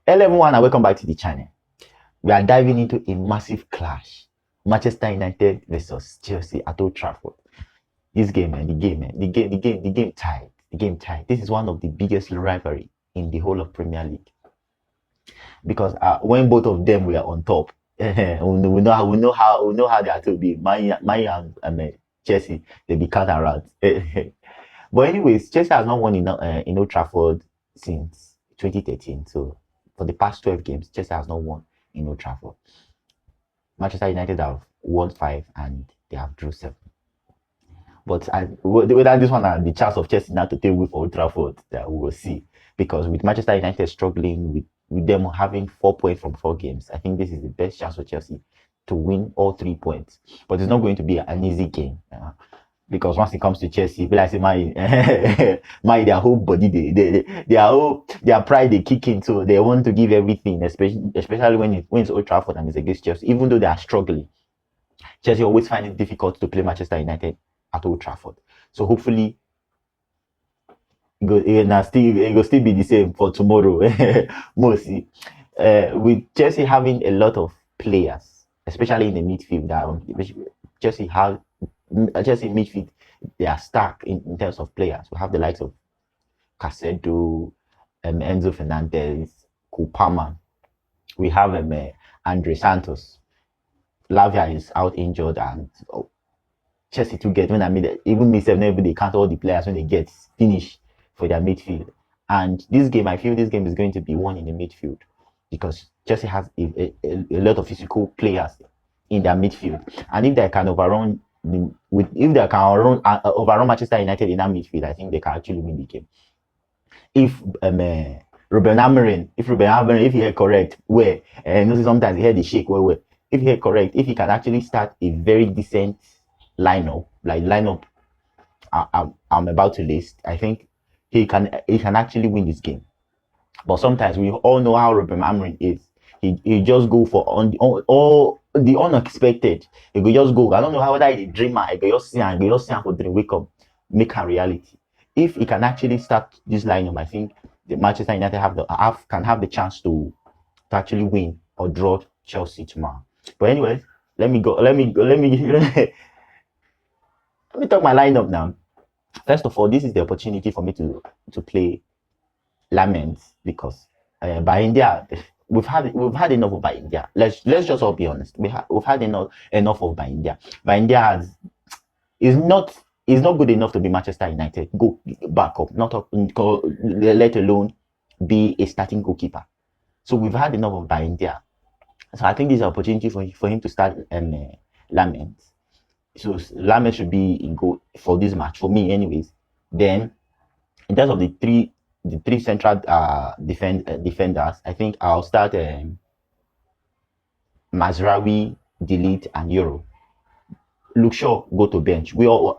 Hello everyone and welcome back to the channel. We are diving into a massive clash. Manchester United versus Chelsea at Old Trafford. This game, man, the game tied. The game tied. This is one of the biggest rivalry in the whole of Premier League. Because when both of them were on top, we know how they are to be. Man and Chelsea, they be cut around. But anyways, Chelsea has not won in Old Trafford since 2013. So for the past 12 games, Chelsea has not won in Old Trafford. Manchester United have won 5 and they have drew 7. But whether this one and the chance of Chelsea now to take away for Old Trafford, that we will see. Because with Manchester United struggling, with them having 4 points from 4 games, I think this is the best chance for Chelsea to win all 3 points. But it's not going to be an easy game. Because once it comes to Chelsea, like say my their whole body, their pride they kick in, so they want to give everything, especially when it's Old Trafford and it's against Chelsea. Even though they are struggling, Chelsea always find it difficult to play Manchester United at Old Trafford. So hopefully, it will still be the same for tomorrow. Mostly, with Chelsea having a lot of players, especially in the midfield, Chelsea midfield, they are stuck in terms of players. We have the likes of Casedo, Enzo Fernandez, Kupama. We have Andre Santos. Lavia is out injured, and Chelsea to get, when I mean, even me, they count all the players when they get finished for their midfield. And this game, I feel this game is going to be won in the midfield because Chelsea has a lot of physical players in their midfield, and if they can overrun Manchester United in that midfield, I think they can actually win the game. If Rubén Amorim, if he had correct, where and sometimes he had the shake where if he had correct, if he can actually start a very decent lineup, I'm about to list, I think he can actually win this game. But sometimes we all know how Rubén Amorim is. He just go for all the unexpected. He go just go. I don't know how whether he's a dreamer. He go just see for dream wake up, make a reality. If he can actually start this lineup, I think the Manchester United can have the chance to actually win or draw Chelsea tomorrow. But anyway, let me talk my lineup now. First of all, this is the opportunity for me to play Laments because by India. We've had enough of India. Let's just all be honest. We've had enough of India. India is not good enough to be Manchester United. Go back up, let alone be a starting goalkeeper. So we've had enough of India. So I think this is an opportunity for him to start Laments. So Laments should be in goal for this match for me, anyways. Then in terms of the three central defenders, I think I'll start Mazraoui, Delete, and Euro. Luke Shaw go to bench. Even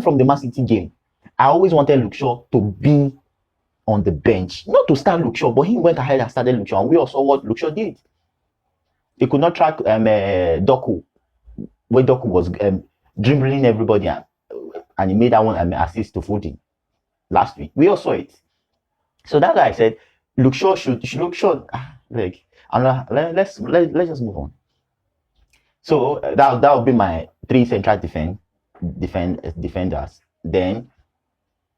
from the Man City game, I always wanted Luke Shaw to be on the bench, not to start Luke Shaw, but he went ahead and started Luke Shaw, and we all saw what Luke Shaw did. He could not track Doku, where Doku was dribbling everybody, and he made that one assist to Foden last week. We all saw it. So that's why I said Luke Shaw should Luke Shaw let's just move on. So that would be my 3 central defenders. Then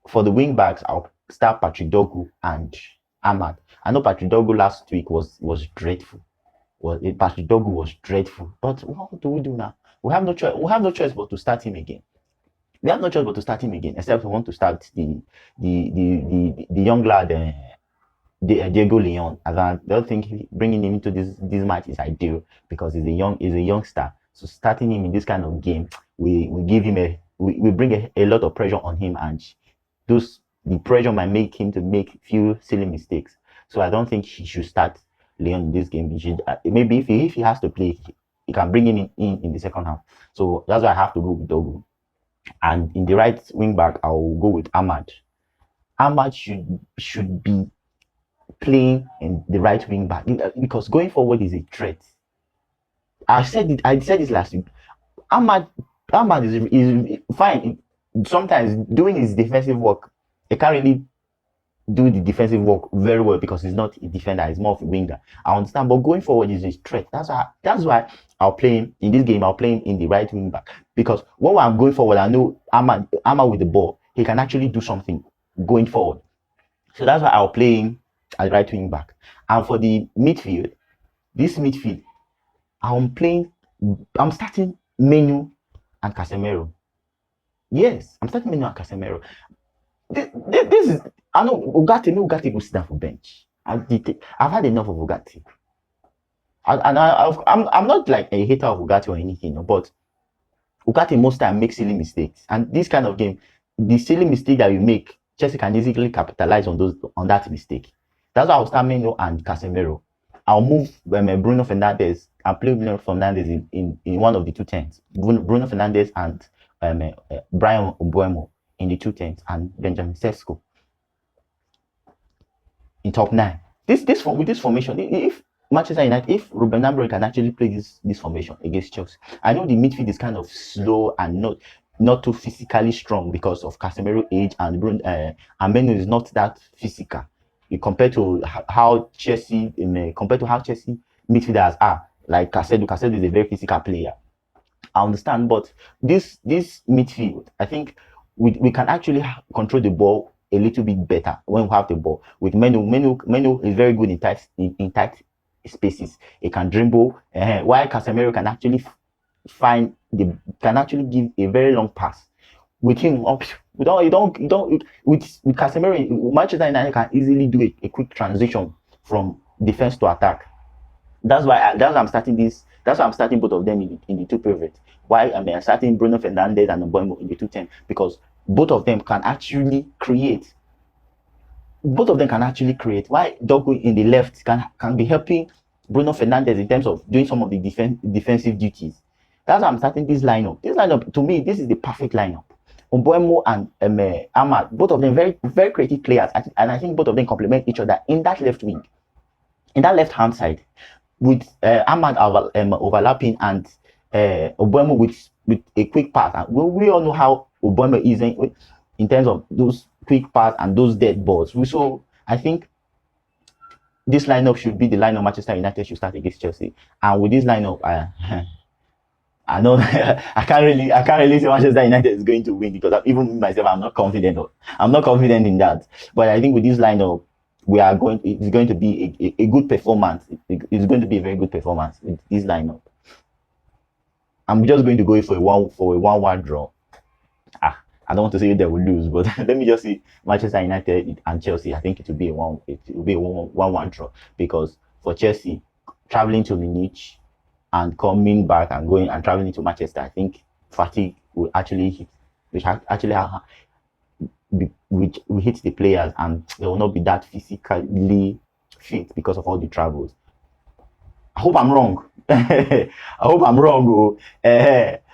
for the wing backs, I'll start Patrick Dogu and Ahmad. I know Patrick Dogu last week was dreadful. Patrick Dogu was dreadful. But what do we do now? We have no choice. We have no choice but to start him again. We have no choice but to start him again, except we want to start the young lad, Diego Leon. As I don't think bringing him into this match is ideal because he's a youngster. So starting him in this kind of game, we give him we bring a lot of pressure on him, and the pressure might make him to make few silly mistakes. So I don't think he should start Leon in this game. He should maybe if he has to play, he can bring him in the second half. So that's why I have to go with Dogu. And in the right wing back, I'll go with Ahmad. Ahmad should be playing in the right wing back because going forward is a threat. I said this last week. Ahmad is fine sometimes doing his defensive work. He can't really do the defensive work very well because he's not a defender, he's more of a winger. I understand, but going forward is a threat. That's why I'll play him in this game. I'll play him in the right wing back because when I'm going forward, I know Ama with the ball, he can actually do something going forward. So that's why I'll play him as right wing back. And for the midfield, this midfield, I'm starting Menu and Casemiro. Yes, I'm starting Menu and Casemiro. This is, I know Ugarte will sit down for bench. I've had enough of Ugarte. I'm not like a hater of Ugarte or anything, but Ugarte most time makes silly mistakes. And this kind of game, the silly mistake that you make, Chelsea can easily capitalize on that mistake. That's why I'll start Menu and Casemiro. I'll move Bruno Fernandes and play Bruno Fernandes in one of the 2 10s. Bruno Fernandes and Brian Mbeumo in the 2 10s and Benjamin Sesko in top 9. With this formation, if Manchester United, if Ruben Amorim can actually play this formation against Chelsea, I know the midfield is kind of slow and not too physically strong because of Casemiro age, and Menu is not that physical compared to how Chelsea midfielders are. Like Casedo is a very physical player. I understand, but this midfield, I think we can actually control the ball a little bit better when we have the ball. With Menu is very good in tight spaces. He can dribble, while Casemiro can actually give a very long pass. With him, with Casemiro, Manchester United can easily do a quick transition from defense to attack. That's why I'm starting this. That's why I'm starting both of them in the 2 pivots. Why I'm starting Bruno Fernandes and Mbeumo in the 2 10, because both of them can actually create. Why Dogu in the left can be helping Bruno Fernandes in terms of doing some of the defensive duties. That's why I'm starting this lineup. This lineup, to me, this is the perfect lineup. Mbeumo and Ahmad, both of them very, very creative players, and I think both of them complement each other in that left wing, in that left hand side, with Ahmad overlapping and Mbeumo with a quick pass. And we all know how Mbeumo is in terms of those quick pass and those dead balls. So I think this lineup should be the lineup Manchester United should start against Chelsea. And with this lineup, I know I can't really say Manchester United is going to win, because even myself, I'm not confident in that. But I think with this lineup, it's going to be a good performance. It's going to be a very good performance with this lineup. I'm just going to go for a 1-1 draw. I don't want to say they will lose, but let me just see Manchester United and Chelsea. I think it will be a 1-1 draw, because for Chelsea, traveling to Munich and coming back and going and traveling to Manchester, I think fatigue will actually hit, which will hit the players, and they will not be that physically fit because of all the travels. I hope I'm wrong.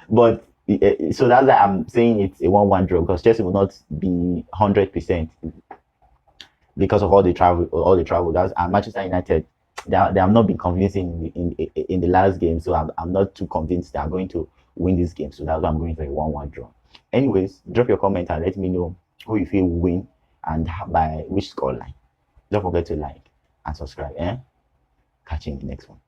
But so that's why I'm saying it's a 1-1 draw, because Chelsea will not be 100% because of all the travel. And Manchester United, they have not been convincing in the last game, so I'm not too convinced they are going to win this game. So that's why I'm going for a 1-1 draw. Anyways, drop your comment and let me know who you feel will win and by which scoreline. Don't forget to like and subscribe. Catch you in the next one.